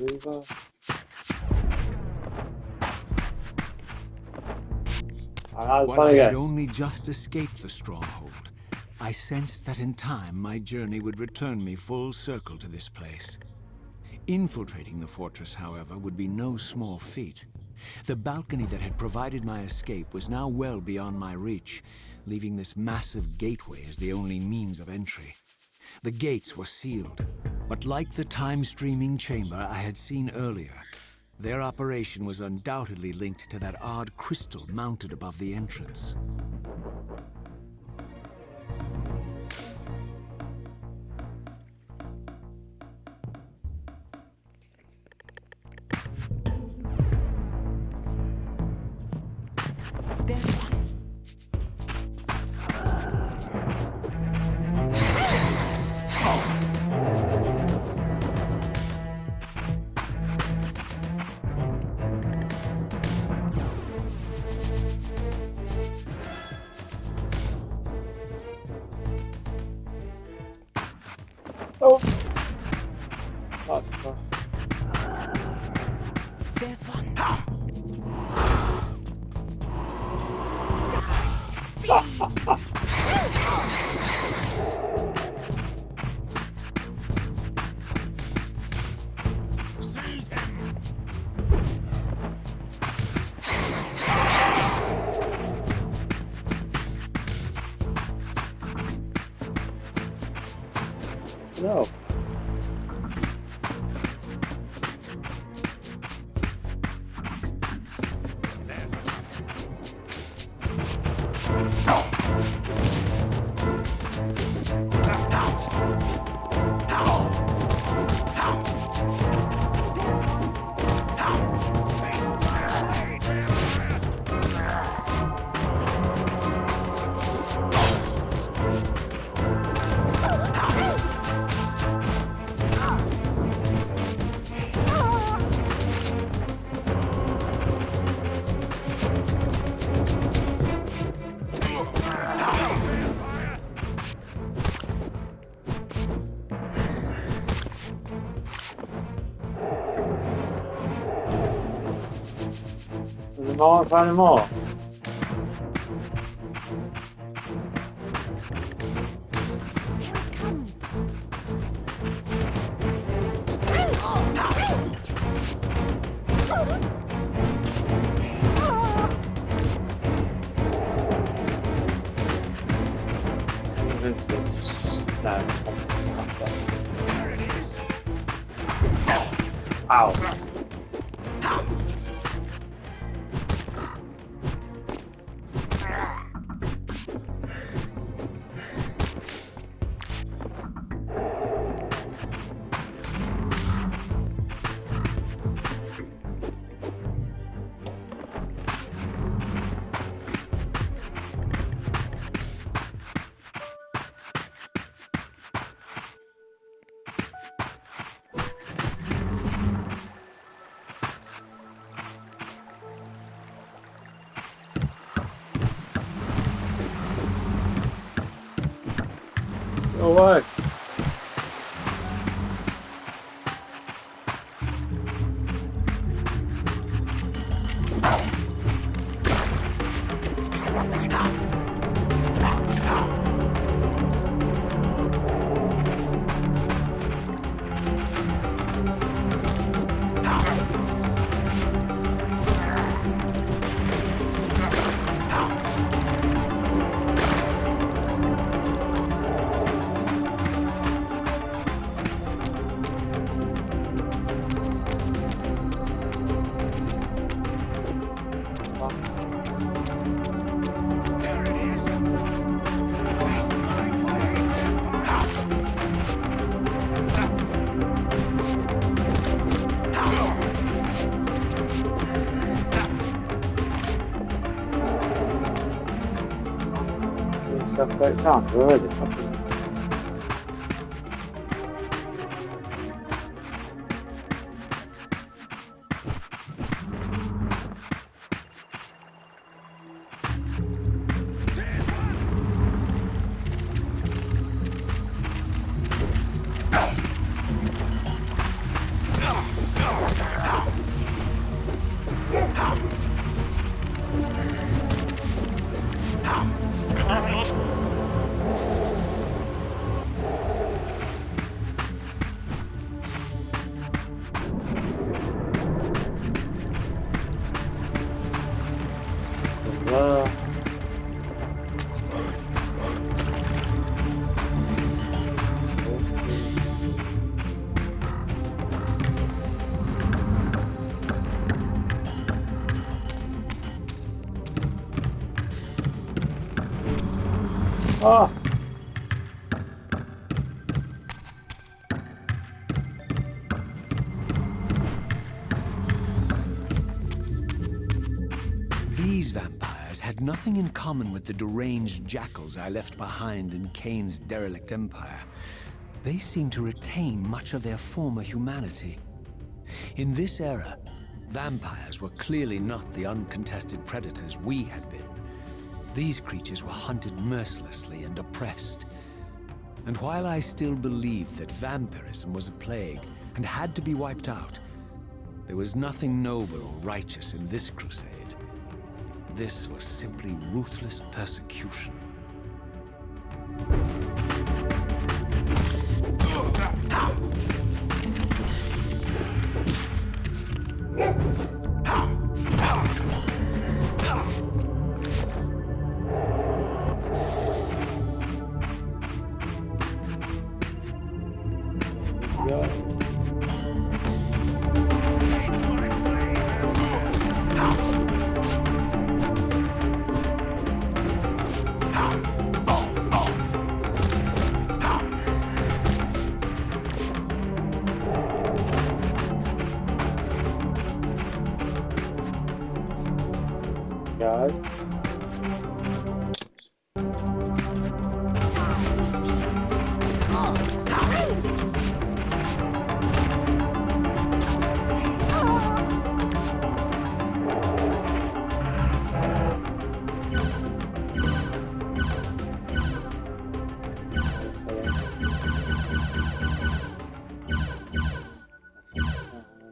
Reaver. While I had only just escaped the stronghold, I sensed that in time my journey would return me full circle to this place. Infiltrating the fortress, however, would be no small feat. The balcony that had provided my escape was now well beyond my reach, leaving this massive gateway as the only means of entry. The gates were sealed, but like the time-streaming chamber I had seen earlier, their operation was undoubtedly linked to that odd crystal mounted above the entrance. There's one. Oh! That's tough. There's one. Seize him! No. There's more, find more. Here it comes. No, There it is! ow. Go away. There it is! Face my Stuff about time, where is it? Oh! These vampires had nothing in common with the deranged jackals I left behind in Kain's derelict empire. They seemed to retain much of their former humanity. In this era, vampires were clearly not the uncontested predators we had been. These creatures were hunted mercilessly and oppressed. And while I still believed that vampirism was a plague and had to be wiped out, there was nothing noble or righteous in this crusade. This was simply ruthless persecution. Go.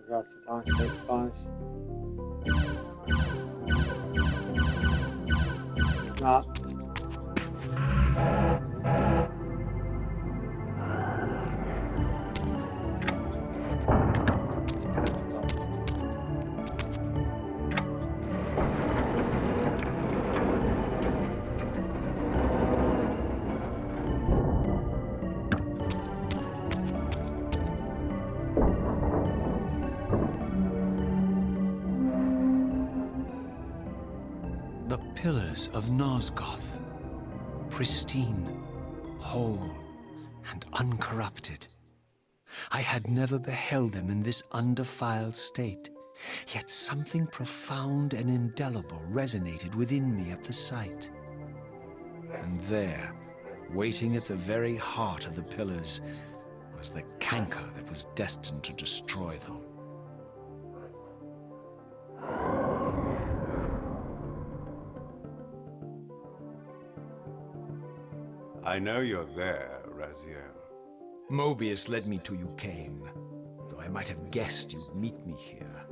That's the time to take fires. Nah. The pillars of Nosgoth, pristine, whole, and uncorrupted. I had never beheld them in this undefiled state, yet something profound and indelible resonated within me at the sight. And there, waiting at the very heart of the pillars, was the canker that was destined to destroy them. I know you're there, Raziel. Mobius led me to you, Kain, though I might have guessed you'd meet me here.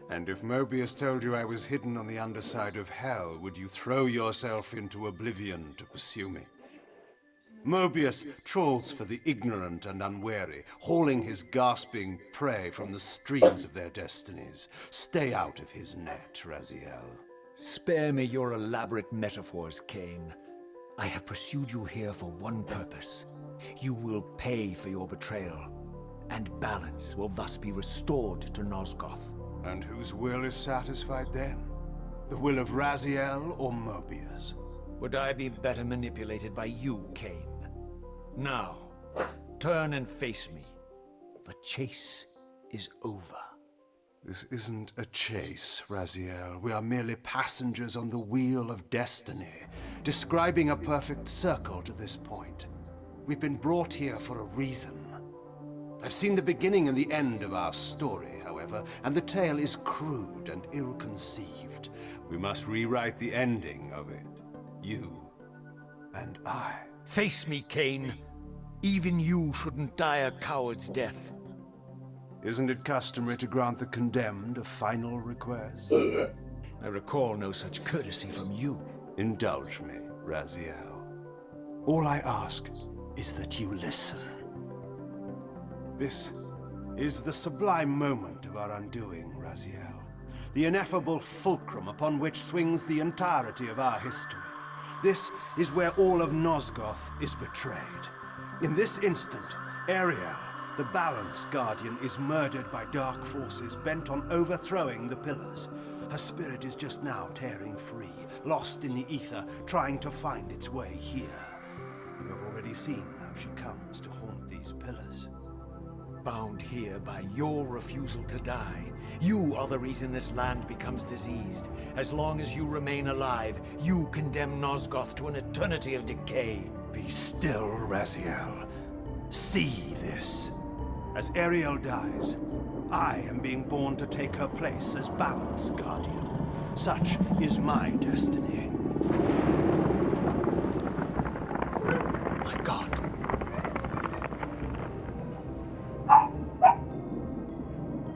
And if Mobius told you I was hidden on the underside of hell, would you throw yourself into oblivion to pursue me? Mobius trawls for the ignorant and unwary, hauling his gasping prey from the streams of their destinies. Stay out of his net, Raziel. Spare me your elaborate metaphors, Kain. I have pursued you here for one purpose. You will pay for your betrayal, and balance will thus be restored to Nosgoth. And whose will is satisfied then? The will of Raziel or Mobius? Would I be better manipulated by you, Kain? Now, turn and face me. The chase is over. This isn't a chase, Raziel. We are merely passengers on the wheel of destiny, describing a perfect circle to this point. We've been brought here for a reason. I've seen the beginning and the end of our story, however, and the tale is crude and ill-conceived. We must rewrite the ending of it. You and I. Face me, Kain. Even you shouldn't die a coward's death. Isn't it customary to grant the condemned a final request? I recall no such courtesy from you. Indulge me, Raziel. All I ask is that you listen. This is the sublime moment of our undoing, Raziel. The ineffable fulcrum upon which swings the entirety of our history. This is where all of Nosgoth is betrayed. In this instant, Ariel, the Balance Guardian, is murdered by dark forces bent on overthrowing the Pillars. Her spirit is just now tearing free, lost in the ether, trying to find its way here. You have already seen how she comes to haunt these pillars. Bound here by your refusal to die. You are the reason this land becomes diseased. As long as you remain alive, you condemn Nosgoth to an eternity of decay. Be still, Raziel. See this. As Ariel dies, I am being born to take her place as Balance Guardian. Such is my destiny. My God.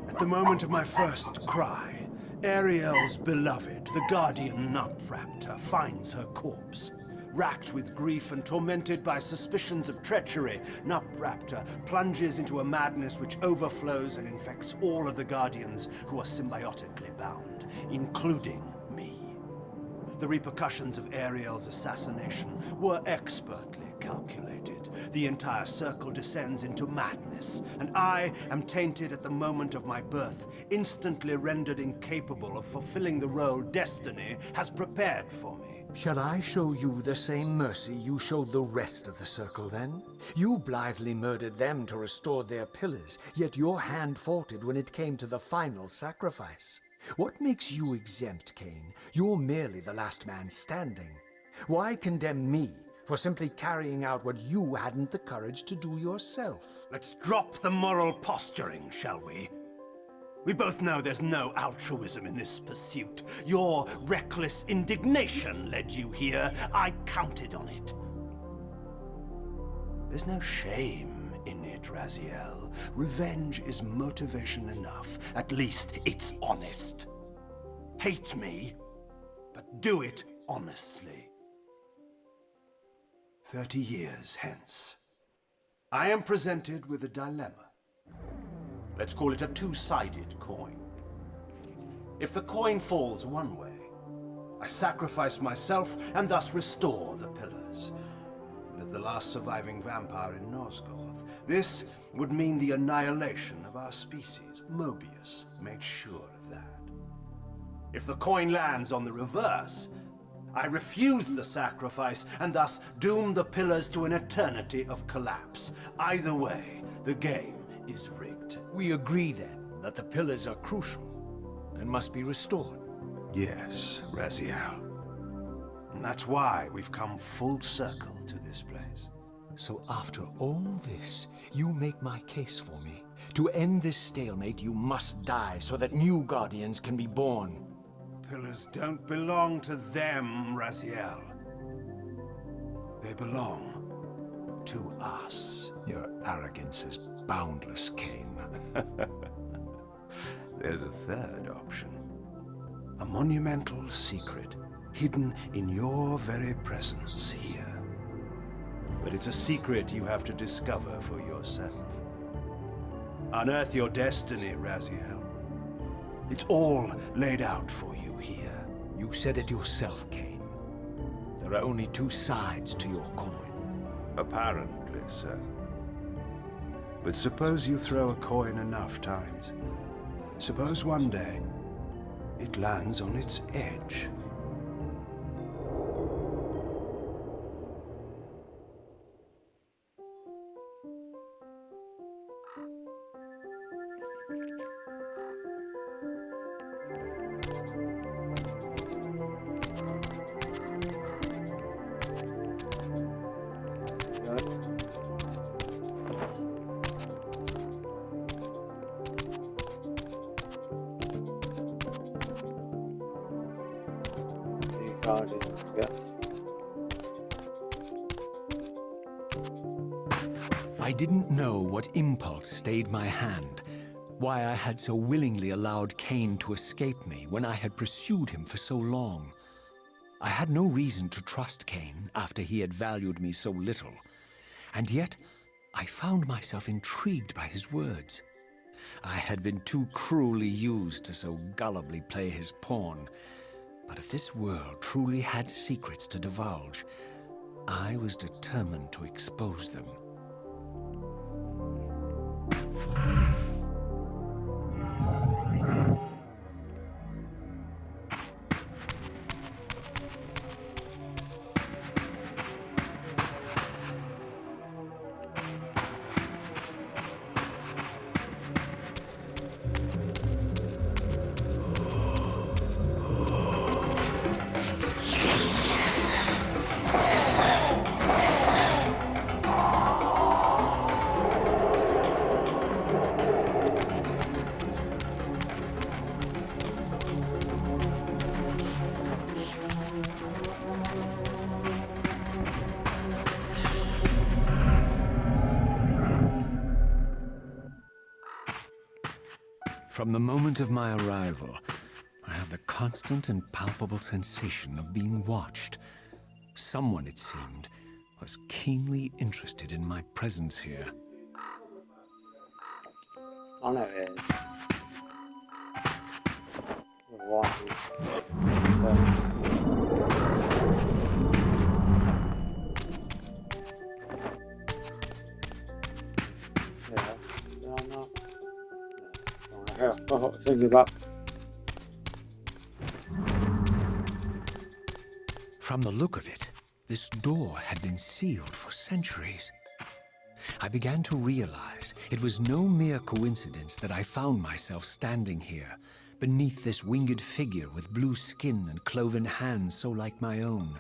At the moment of my first cry, Ariel's beloved, the Guardian Nupraptor, finds her corpse. Racked with grief and tormented by suspicions of treachery, Nupraptor plunges into a madness which overflows and infects all of the Guardians who are symbiotically bound, including me. The repercussions of Ariel's assassination were expertly calculated. The entire circle descends into madness, and I am tainted at the moment of my birth, instantly rendered incapable of fulfilling the role destiny has prepared for me. Shall I show you the same mercy you showed the rest of the circle, then? You blithely murdered them to restore their pillars, yet your hand faltered when it came to the final sacrifice. What makes you exempt, Kain? You're merely the last man standing. Why condemn me for simply carrying out what you hadn't the courage to do yourself? Let's drop the moral posturing, shall we? We both know there's no altruism in this pursuit. Your reckless indignation led you here. I counted on it. There's no shame in it, Raziel. Revenge is motivation enough. At least it's honest. Hate me, but do it honestly. 30 years hence, I am presented with a dilemma. Let's call it a two-sided coin. If the coin falls one way, I sacrifice myself and thus restore the pillars. But as the last surviving vampire in Nosgoth, this would mean the annihilation of our species. Mobius made sure of that. If the coin lands on the reverse, I refuse the sacrifice and thus doom the pillars to an eternity of collapse. Either way, the game is rigged. We agree, then, that the pillars are crucial and must be restored. Yes, Raziel. And that's why we've come full circle to this place. So after all this, you make my case for me. To end this stalemate, you must die so that new Guardians can be born. Pillars don't belong to them, Raziel. They belong to us. Your arrogance is boundless, Kain. There's a third option. A monumental secret, hidden in your very presence here. But it's a secret you have to discover for yourself. Unearth your destiny, Raziel. It's all laid out for you here. You said it yourself, Kain. There are only two sides to your coin. Apparently, sir. But suppose you throw a coin enough times. Suppose one day, it lands on its edge. I didn't know what impulse stayed my hand, why I had so willingly allowed Kain to escape me when I had pursued him for so long. I had no reason to trust Kain after he had valued me so little, and yet I found myself intrigued by his words. I had been too cruelly used to so gullibly play his pawn, but if this world truly had secrets to divulge, I was determined to expose them. From the moment of my arrival, I had the constant and palpable sensation of being watched. Someone, it seemed, was keenly interested in my presence here. I know it is. The wires. Yeah, did I not? Yeah. Oh, take me back. From the look of it, this door had been sealed for centuries. I began to realize it was no mere coincidence that I found myself standing here, beneath this winged figure with blue skin and cloven hands so like my own,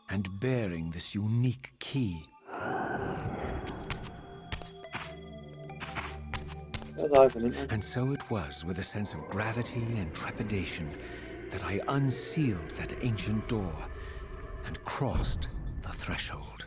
and bearing this unique key. And so it was with a sense of gravity and trepidation that I unsealed that ancient door and crossed the threshold.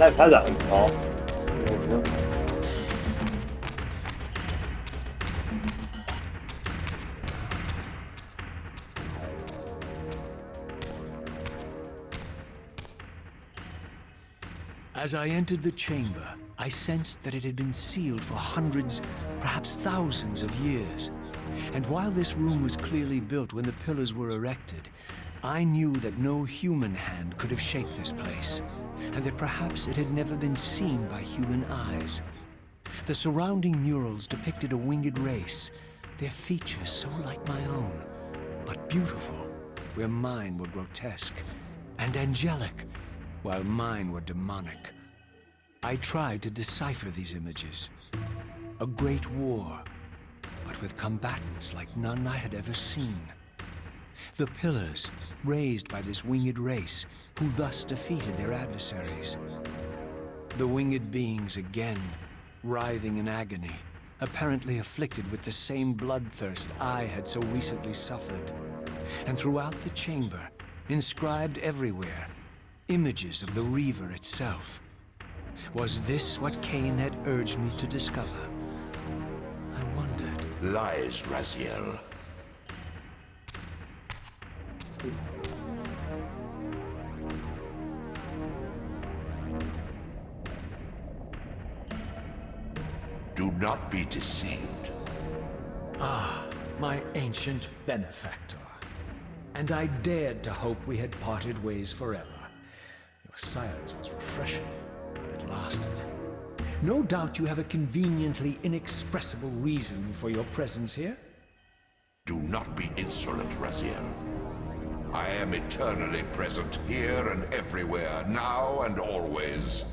I've had that before. As I entered the chamber, I sensed that it had been sealed for hundreds, perhaps thousands of years. And while this room was clearly built when the pillars were erected, I knew that no human hand could have shaped this place, and that perhaps it had never been seen by human eyes. The surrounding murals depicted a winged race, their features so like my own, but beautiful, where mine were grotesque, and angelic, while mine were demonic. I tried to decipher these images. A great war, but with combatants like none I had ever seen. The pillars, raised by this winged race, who thus defeated their adversaries. The winged beings again, writhing in agony, apparently afflicted with the same bloodthirst I had so recently suffered. And throughout the chamber, inscribed everywhere, images of the Reaver itself. Was this what Kain had urged me to discover? I wondered. Lies, Raziel. Do not be deceived. Ah, my ancient benefactor. And I dared to hope we had parted ways forever. Your silence was refreshing, but it lasted. No doubt you have a conveniently inexpressible reason for your presence here? Do not be insolent, Raziel. I am eternally present here and everywhere, now and always.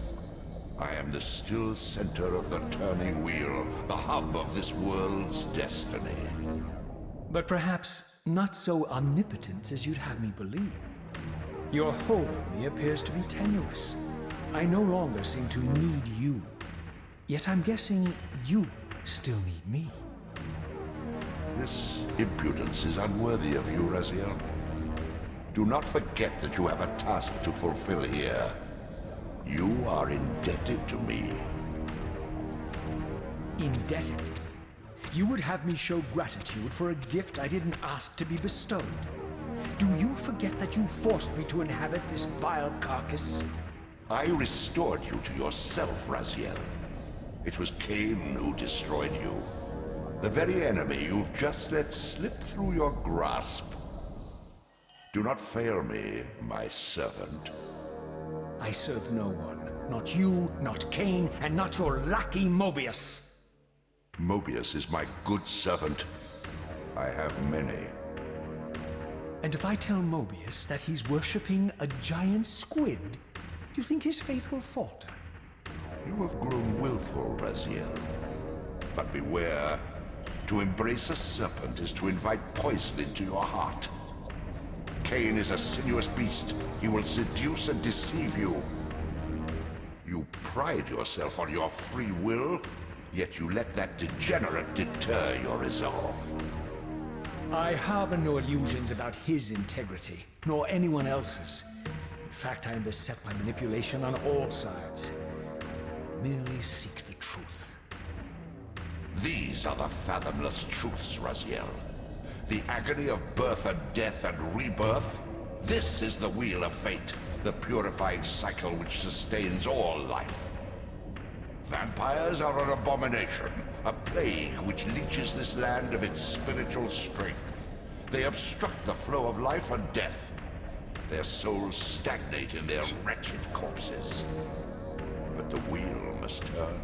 I am the still center of the turning wheel, the hub of this world's destiny. But perhaps not so omnipotent as you'd have me believe. Your hold on me appears to be tenuous. I no longer seem to need you. Yet I'm guessing you still need me. This impudence is unworthy of you, Raziel. Do not forget that you have a task to fulfill here. You are indebted to me. Indebted? You would have me show gratitude for a gift I didn't ask to be bestowed. Do you forget that you forced me to inhabit this vile carcass? I restored you to yourself, Raziel. It was Kain who destroyed you. The very enemy you've just let slip through your grasp. Do not fail me, my servant. I serve no one. Not you, not Kain, and not your lackey Mobius. Mobius is my good servant. I have many. And if I tell Mobius that he's worshipping a giant squid, do you think his faith will falter? You have grown willful, Raziel. But beware. To embrace a serpent is to invite poison into your heart. Kain is a sinuous beast. He will seduce and deceive you. You pride yourself on your free will, yet you let that degenerate deter your resolve. I harbor no illusions about his integrity, nor anyone else's. In fact, I am beset by manipulation on all sides. I merely seek the truth. These are the fathomless truths, Raziel. The agony of birth and death and rebirth. This is the wheel of fate, the purifying cycle which sustains all life. Vampires are an abomination, a plague which leeches this land of its spiritual strength. They obstruct the flow of life and death. Their souls stagnate in their wretched corpses. But the wheel must turn.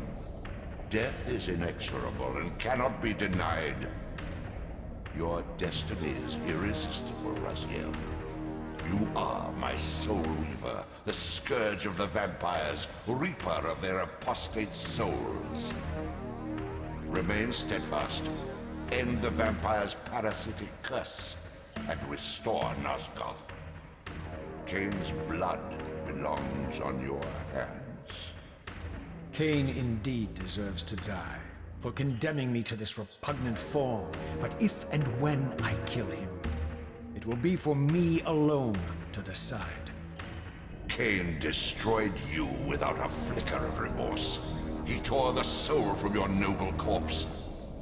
Death is inexorable and cannot be denied. Your destiny is irresistible, Raziel. You are my soul Reaver, the scourge of the vampires, reaper of their apostate souls. Remain steadfast, end the vampire's parasitic curse, and restore Nosgoth. Kain's blood belongs on your hands. Kain indeed deserves to die for condemning me to this repugnant form. But if and when I kill him, it will be for me alone to decide. Kain destroyed you without a flicker of remorse. He tore the soul from your noble corpse.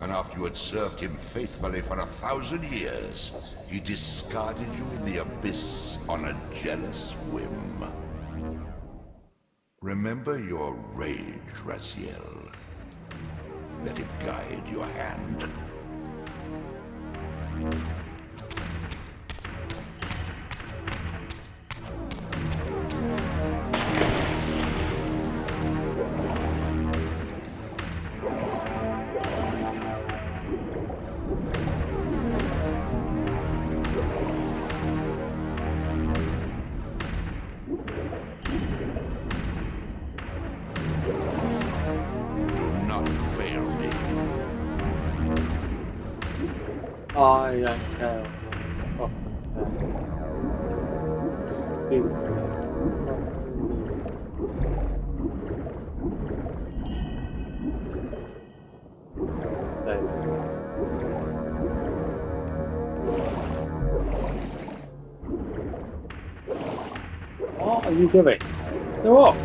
And after you had served him faithfully for 1,000 years, he discarded you in the abyss on a jealous whim. Remember your rage, Raziel. Let it guide your hand. I don't care what the What are you doing? Go up!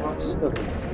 What stuff is it?